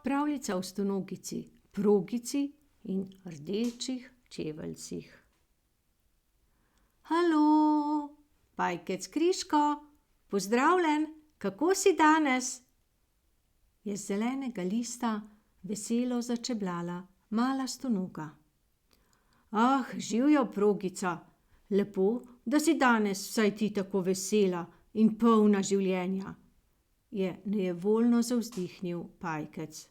Pravljica o stonogici, progici in rdečih čeveljcih. Halo, Pajkec Kriško, pozdravljen, kako si danes? Je z zelenega lista veselo začebljala mala stonoga. Ah, živjo, progica, lepo, da si danes vsaj ti tako vesela in polna življenja, je nejevoljno zavzdihnil Pajkec.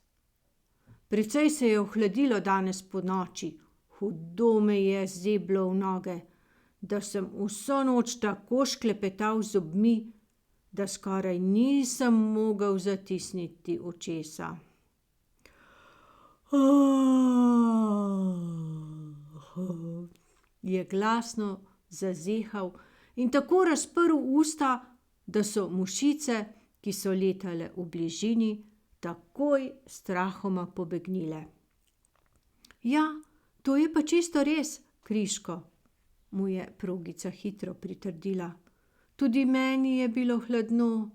Precej se je ohladilo danes ponoči, hudo me je zeblo v noge, da sem vso noč tako šklepetal z zobmi, da skoraj nisem mogel zatisniti očesa. Je glasno zazehal in tako razprl usta, da so mušice, ki so letale v bližini, takoj strahoma pobegnile. Ja, to je pa čisto res, Kriško, mu je progica hitro pritrdila. Tudi meni je bilo hladno.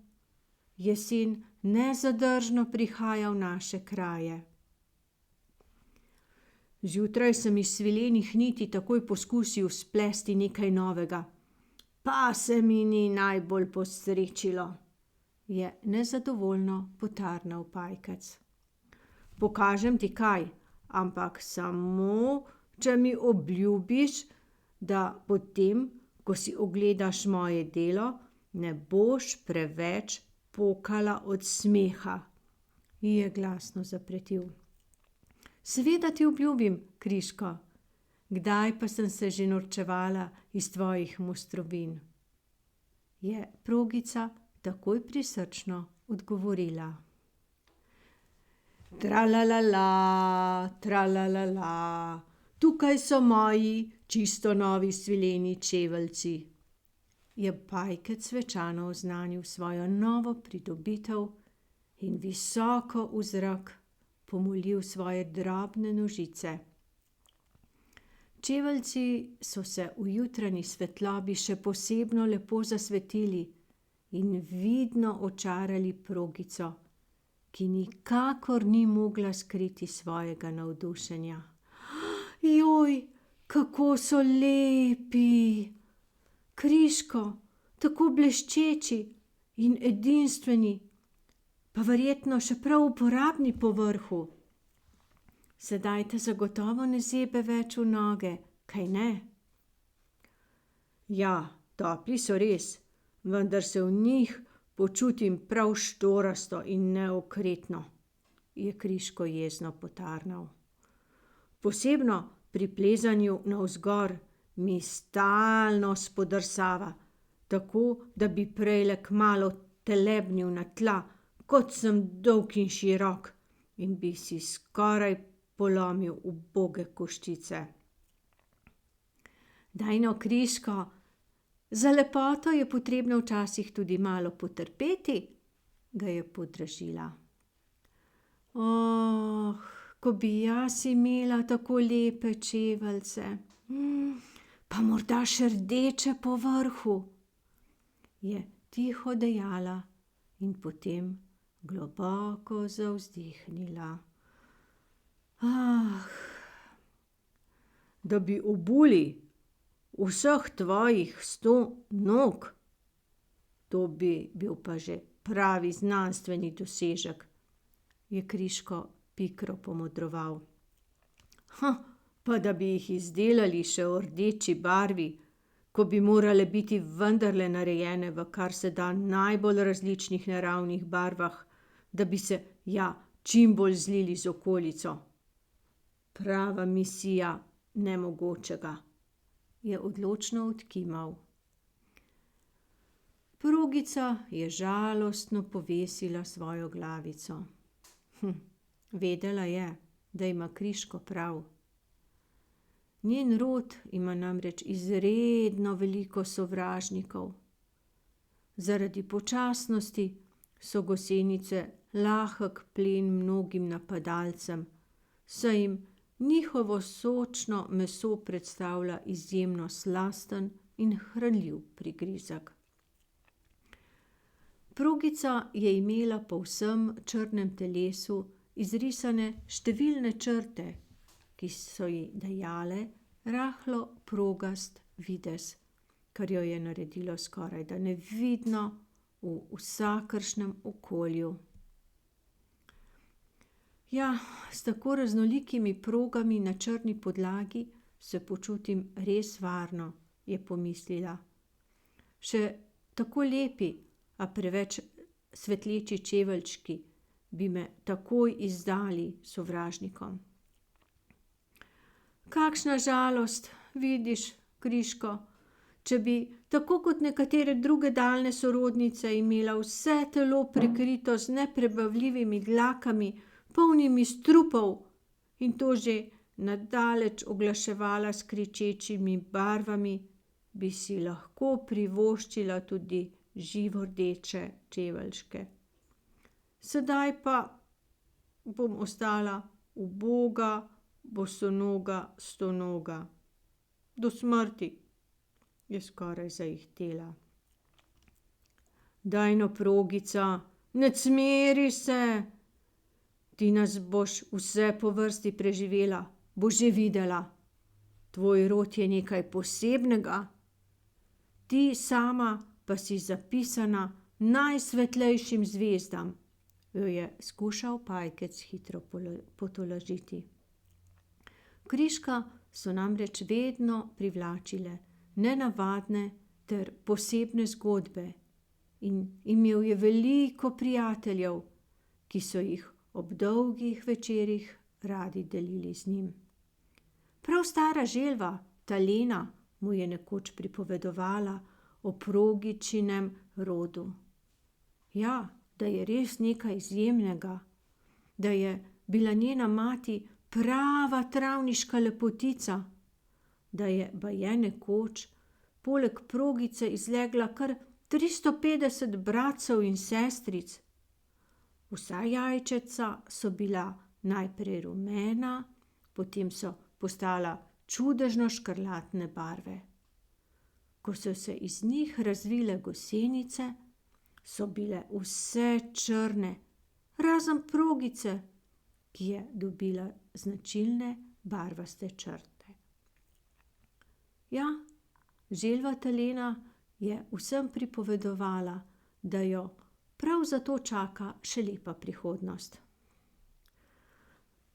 Jesen nezadržno prihaja v naše kraje. Zjutraj sem iz svilenih niti takoj poskusil splesti nekaj novega, pa se mi ni najbolj posrečilo, je nezadovoljno potarnal Pajkec. Pokažem ti kaj, ampak samo, če mi obljubiš, da potem, ko si ogledaš moje delo, ne boš preveč pokala od smeha, je glasno zapretil. Seveda ti obljubim, Kriško, kdaj pa sem se že norčevala iz tvojih mostrovin, je progica takoj prisrčno odgovorila. Tralalala, tralalala, tukaj so moji čisto novi svileni čeveljci, je Pajkec svečano oznanil svojo novo pridobitev in visoko v zrak pomolil svoje drobne nožice. Čeveljci so se v jutranji svetlobi še posebno lepo zasvetili in vidno očarali progico, ki nikakor ni mogla skriti svojega navdušenja. Joj, kako so lepi! Kriško, tako bleščeči in edinstveni, pa verjetno še prav uporabni po vrhu. Sedaj te zagotovo ne zebe več v noge, kajne? Ja, topli so res, vendar se v njih počutim prav štorasto in neokretno, je Kriško jezno potarnal. Posebno pri plezanju navzgor mi stalno spodrsava, tako da bi prejle kmalu telebnil na tla, kot sem dolg in širok, in bi si skoraj polomil uboge koščice. Daj no, Kriško, za lepoto je potrebno včasih tudi malo potrpeti, ga je podražila. Oh, ko bi jaz imela tako lepe čeveljce, pa morda še rdeče po vrhu, je tiho dejala in potem globoko zavzdihnila. Ah, da bi obuli vseh tvojih 100 nog, to bi bil pa že pravi znanstveni dosežek, je Kriško pikro pomodroval. Pa da bi jih izdelali še v rdeči barvi, ko bi morale biti vendarle narejene v kar se da najbolj različnih naravnih barvah, da bi se, ja, čim bolj zlili z okolico. Prava misija nemogočega, je odločno odkimal. Progica je žalostno povesila svojo glavico. Vedela je, da ima Kriško prav. Njen rod ima namreč izredno veliko sovražnikov. Zaradi počasnosti so gosenice lahek plen mnogim napadalcem, saj jim njihovo sočno meso predstavlja izjemno slasten in hranljiv prigrizek. Progica je imela po vsem črnem telesu izrisane številne črte, ki so ji dajale rahlo progast videz, kar jo je naredilo skorajda nevidno v vsakršnem okolju. Ja, s tako raznolikimi progami na črni podlagi se počutim res varno, je pomislila. Še tako lepi, a preveč svetleči čeveljčki bi me takoj izdali sovražnikom. Kakšna žalost, vidiš, Kriško, če bi, tako kot nekatere druge daljne sorodnice, imela vse telo prekrito z neprebavljivimi dlakami, polnimi strupov, in to že nadaleč oglaševala s kričečimi barvami, bi si lahko privoščila tudi živordeče čeveljčke. Sedaj pa bom ostala uboga, bosonoga, stonoga. Do smrti, je skoraj zaihtela. Daj no, Progica, ne cmeri se. Ti nas boš vse po vrsti preživela, boš že videla. Tvoj rod je nekaj posebnega. Ti sama pa si zapisana najsvetlejšim zvezdam, jo je skušal Pajkec hitro potolažiti. Kriška so namreč vedno privlačile nenavadne ter posebne zgodbe in imel je veliko prijateljev, ki so jih ob dolgih večerih radi delili z njim. Prav stara želva, Talena, mu je nekoč pripovedovala o Progičinem rodu. Ja, da je res nekaj izjemnega, da je bila njena mati prava travniška lepotica, da je baje nekoč poleg Progice izlegla kar 350 bratcev in sestric. Vsa jajčeca so bila najprej rumena, potem so postala čudežno škrlatne barve. Ko so se iz njih razvile gosenice, so bile vse črne, razen Progice, ki je dobila značilne barvaste črte. Ja, želva Talena je vsem pripovedovala, da jo prav zato čaka še lepa prihodnost.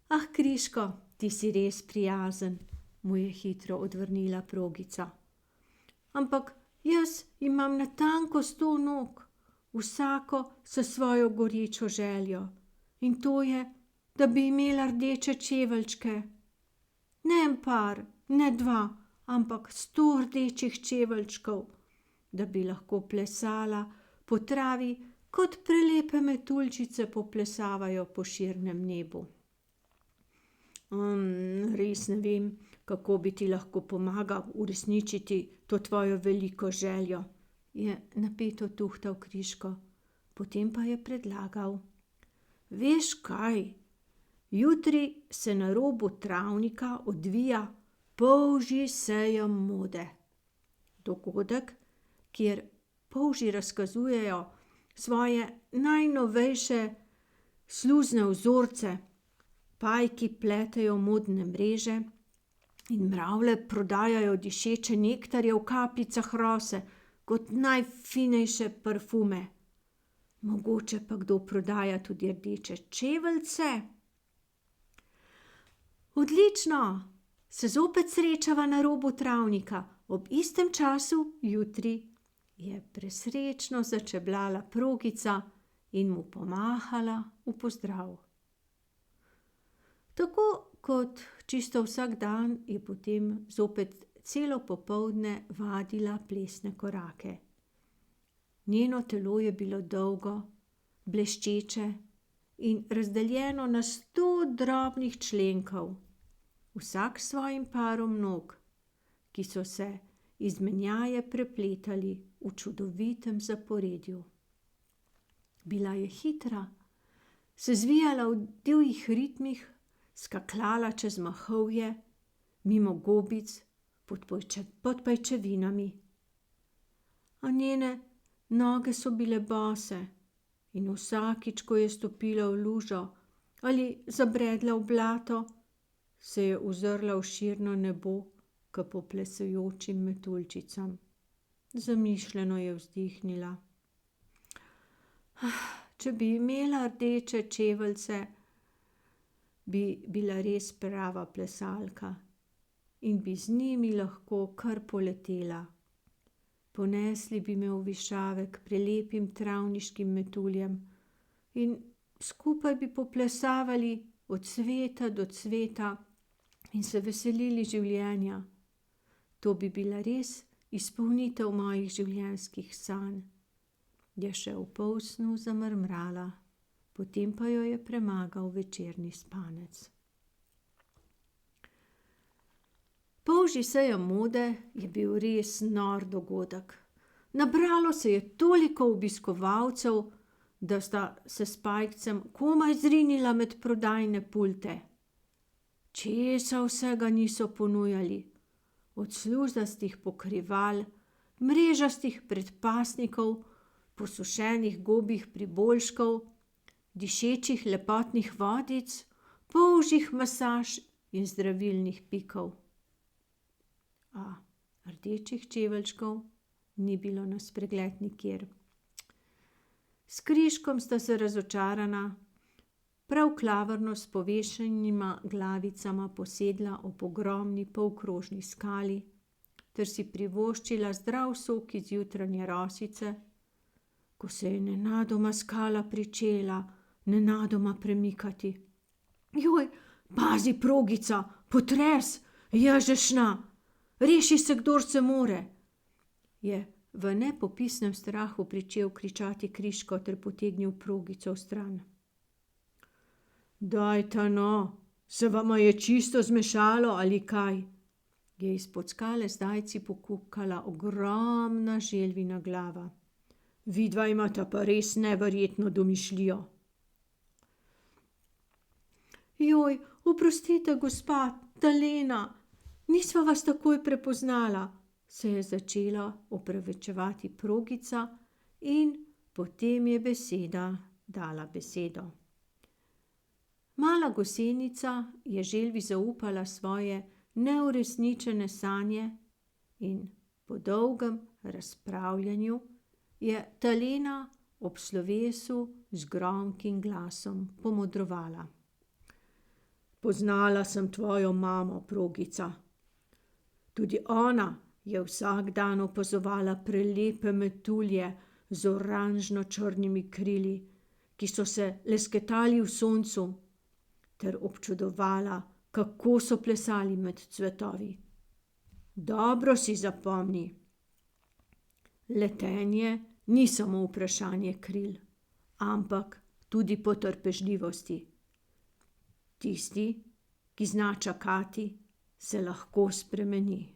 Ah, Kriško, ti si res prijazen, mu je hitro odvrnila Progica. Ampak jaz imam natanko 100 nog, vsako s svojo gorečo željo, in to je, da bi imela rdeče čeveljčke. Ne en par, ne 2, ampak 100 rdečih čeveljčkov, da bi lahko plesala po travi, kot prelepe metuljčice poplesavajo po širnem nebu. Res ne vem, kako bi ti lahko pomagal uresničiti to tvojo veliko željo, je napeto tuhtal Kriško, potem pa je predlagal. Veš kaj, jutri se na robu travnika odvija polžji sejem mode. Dogodek, kjer polži razkazujejo svoje najnovejše sluzne vzorce, pajki pletejo modne mreže in mravlje prodajajo dišeče nektarje v kapljicah rose kot najfinejše parfume. Mogoče pa kdo prodaja tudi rdeče čeveljce? Odlično, se zopet srečava na robu travnika ob istem času jutri, je presrečno začebljala Progica in mu pomahala v pozdrav. Tako kot čisto vsak dan je potem zopet celo popoldne vadila plesne korake. Njeno telo je bilo dolgo, bleščeče in razdeljeno na 100 drobnih členkov, vsak s svojim parom nog, ki so se izmenjaje prepletali v čudovitem zaporedju. Bila je hitra, se zvijala v divjih ritmih, skakljala čez mahovje, mimo gobic, pod pajčevinami. A njene noge so bile bose, in vsakič, ko je stopila v lužo ali zabredla v blato, se je ozrla v širno nebo k poplesajočim metuljčicam. Zamišljeno je vzdihnila. Če bi imela rdeče čeveljce, bi bila res prava plesalka in bi z njimi lahko kar poletela. Ponesli bi me v višave k prelepim travniškim metuljem in skupaj bi poplesavali od cveta do cveta in se veselili življenja. To bi bila res izpolnitev mojih življenjskih sanj. Je še v polsnu zamrmrala, potem pa jo je premagal večerni spanec. Polžji sejem mode je bil res nor dogodek. Nabralo se je toliko obiskovalcev, da sta se s pajkcem komaj zrinila med prodajne pulte. Česa vsega niso ponujali, od sluzastih pokrival, mrežastih predpasnikov, posušenih gobih priboljškov, dišečih lepotnih vodic, polžjih masaž in zdravilnih pikov. A rdečih čeveljčkov ni bilo na spregled nikjer. S Križkom sta se razočarana prav klavrno s povešenima glavicama posedla ob ogromni polkrožni skali ter si privoščila zdrav sok iz jutranje rosice, ko se je nenadoma skala pričela nenadoma premikati. Joj, pazi, progica, potres, ježešna, reši se, kdor se more, je v nepopisnem strahu pričel kričati Križko ter potegnil progico vstran. Dajta no, se vama je čisto zmešalo ali kaj? Je izpod skale zdajci pokukala ogromna želvina glava. Vidva imata pa res neverjetno domišljijo. Joj, oprostite, gospa, Talena, nisva vas takoj prepoznala, se je začela opravičevati progica in potem je beseda dala besedo. Mala gosenica je želvi zaupala svoje neuresničene sanje in po dolgem razpravljanju je Talena ob slovesu z gromkim glasom pomodrovala. Poznala sem tvojo mamo, progica. Tudi ona je vsak dan opazovala prelepe metulje z oranžno-črnimi krili, ki so se lesketali v soncu, ter občudovala, kako so plesali med cvetovi. Dobro si zapomni. Letenje ni samo vprašanje kril, ampak tudi potrpežljivosti. Tisti, ki zna čakati, se lahko spremeni.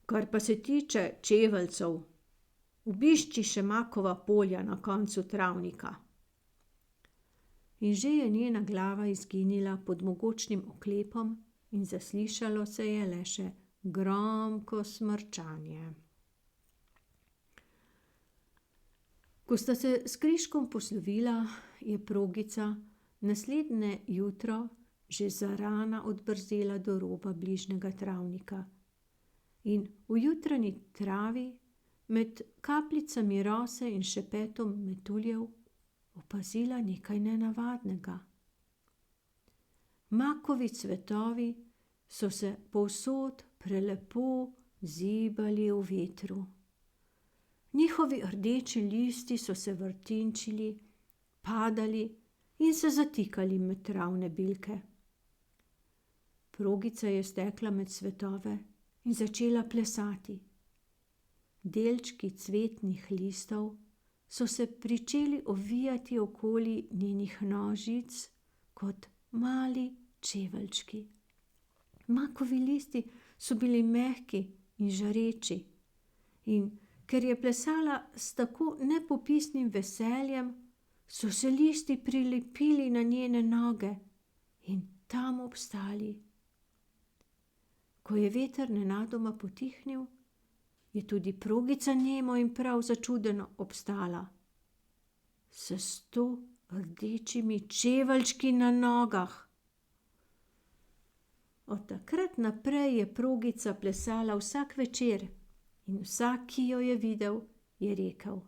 Kar pa se tiče čeveljcev, obišči še makova polja na koncu travnika. In že je njena glava izginila pod mogočnim oklepom in zaslišalo se je le še gromko smrčanje. Ko sta se s Križkom poslovila, je progica naslednje jutro že zarana odbrzela do roba bližnjega travnika in v jutranji travi med kapljicami rose in šepetom metuljev opazila nekaj nenavadnega. Makovi cvetovi so se povsod prelepo zibali v vetru. Njihovi rdeči listi so se vrtinčili, padali in se zatikali med travne bilke. Progica je stekla med cvetove in začela plesati. Delčki cvetnih listov so se pričeli ovijati okoli njenih nožic kot mali čeveljčki. Makovi listi so bili mehki in žareči in ker je plesala s tako nepopisnim veseljem, so se listi prilepili na njene noge in tam obstali. Ko je veter nenadoma potihnil, je tudi progica nemo in prav začudeno obstala. s 100 rdečimi čeveljčki na nogah. Od takrat naprej je Progica plesala vsak večer in vsak, ki jo je videl, je rekel: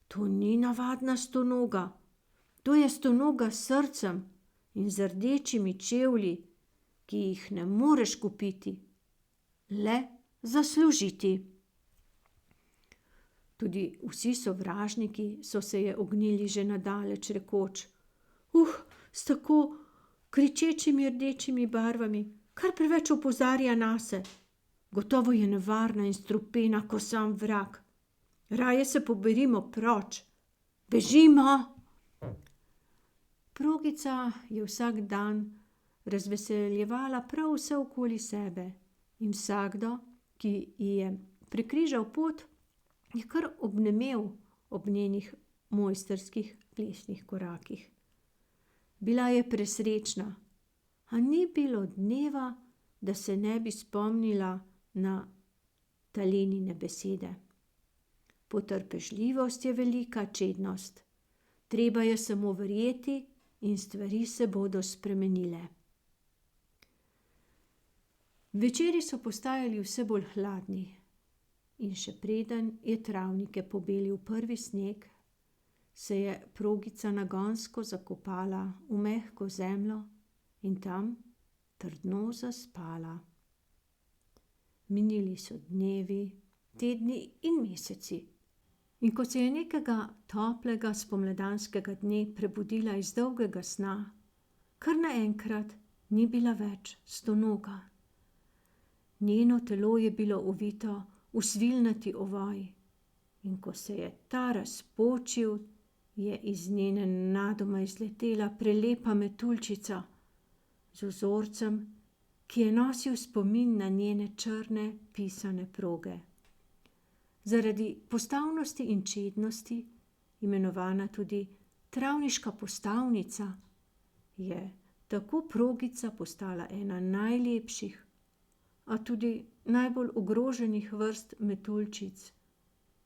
To ni navadna stonoga, to je stonoga s srcem in z rdečimi čevlji, ki jih ne moreš kupiti, le zaslužiti. Tudi vsi sovražniki so se je ognili že nadaleč, rekoč: s tako kričečimi rdečimi barvami, kar preveč opozarja nase. Gotovo je nevarna in strupena kot sam vrag. Raje se poberimo proč. Bežimo! Progica je vsak dan razveseljevala prav vse okoli sebe in vsakdo, ki ji je prekrižal pot, je kar obnemel ob njenih mojstrskih plesnih korakih. Bila je presrečna, a ni bilo dneva, da se ne bi spomnila na Talenine besede. Potrpežljivost je velika čednost. Treba je samo verjeti in stvari se bodo spremenile. Večeri so postajali vse bolj hladni in še preden je travnike pobelil prvi sneg, se je Progica nagonsko zakopala v mehko zemljo in tam trdno zaspala. Minili so dnevi, tedni in meseci. In ko se je nekega toplega spomladanskega dne prebudila iz dolgega sna, kar naenkrat ni bila več stonoga. Njeno telo je bilo ovito v svilnati ovoj, in ko se je ta razpočil, je iz njene nenadoma izletela prelepa metuljčica z vzorcem, ki je nosil spomin na njene črne pisane proge. Zaradi postavnosti in čednosti, imenovana tudi travniška postavnica, je tako Progica postala ena najlepših, a tudi najbolj ogroženih vrst metuljčic,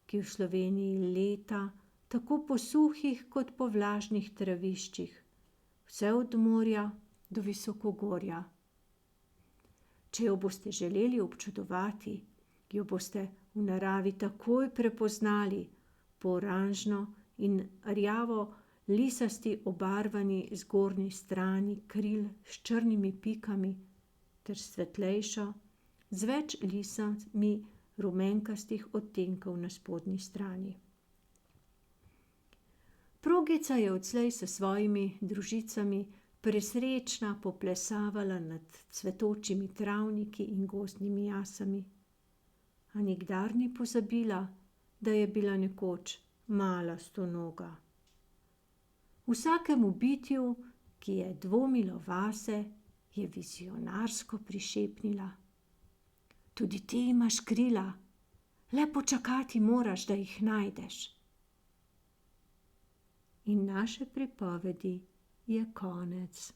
ki v Sloveniji leta tako po suhih kot po vlažnih traviščih, vse od morja do visokogorja. Če jo boste želeli občudovati, jo boste v naravi takoj prepoznali po oranžno in rjavo lisasti obarvani zgornji strani kril s črnimi pikami ter svetlejšo, z več lisami rumenkastih odtenkov na spodnji strani. Progica je odslej s svojimi družicami presrečna poplesavala nad cvetočimi travniki in gozdnimi jasami, a nikdar ni pozabila, da je bila nekoč mala stonoga. Vsakemu bitju, ki je dvomilo vase, je vizionarsko prišepnila: Tudi ti imaš krila, le počakati moraš, da jih najdeš. In naše pripovedi je konec.